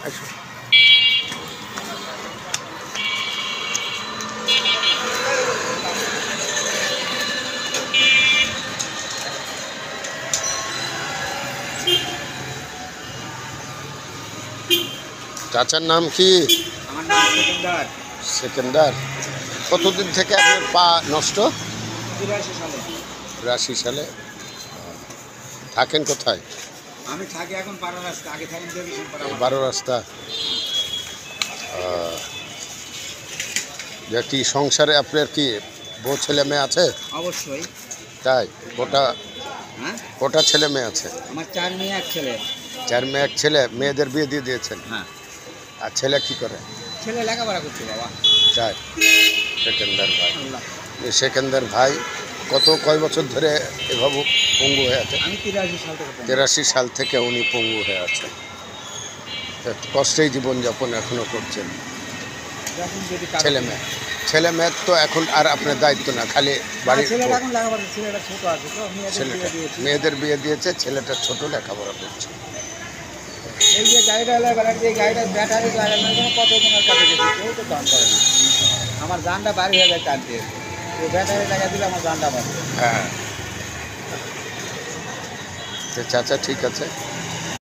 আসো। চাচার নাম কি? আমার নাম সেকেন্দার। সেকেন্দার। কতদিন থেকে আপনার পা নষ্ট? 83 সালে। 83 সালে। থাকেন কোথায়? আমি থাকি এখন 12 রাস্তা, আগে থাকেন দেবীশন পাড়া। 12 রাস্তা। যে কি সংসারে আপনার কি বউ ছেলে মেয়ে আছে? অবশ্যই। তাই কোটা হ্যাঁ, কোটা ছেলে মেয়ে আছে? আমার 4 মেয়ে 1 ছেলে। 4 মেয়ে 1 ছেলে। মেয়েদের বিয়ে দিয়ে দিয়েছেন? হ্যাঁ। আর ছেলে কি করে? ছেলে লেখাপড়া করছে বাবা। তাই। সেকেন্দার ভাই। আল্লাহ। এই সেকেন্দার ভাই কয় বছর ধরে এভাবে পঙ্গু হয়ে আছে? আমি 83 সাল থেকে 83 সাল থেকে উনি পঙ্গু হয়ে আছেন। কষ্টেই জীবনযাপন এখনো করছেন। যখন যদি ছেলে মেয়ের তো এখন আর আপনার দায়িত্ব না, খালি বাড়ির ছেলেটা এখন লেখাপড়া, ছেলেটা ছোট আছে তো, মেয়েদের বিয়ে দিয়েছে, ছেলেটা ছোট লেখাপড়া করছে। এই যে গাড়িটা হলে বেড়াতে, এই গাড়িটা ব্যাটারি লাগানো কোনো কতজনের কাছে গেছে, কেউ তো দাম করে না। আমার জানটা বাড়ি হয়ে যায় চার দিয়ে, এই ব্যাটারি লাগা দিলে আমার জানটা বাড়ি। হ্যাঁ। তো চাচা ঠিক আছে।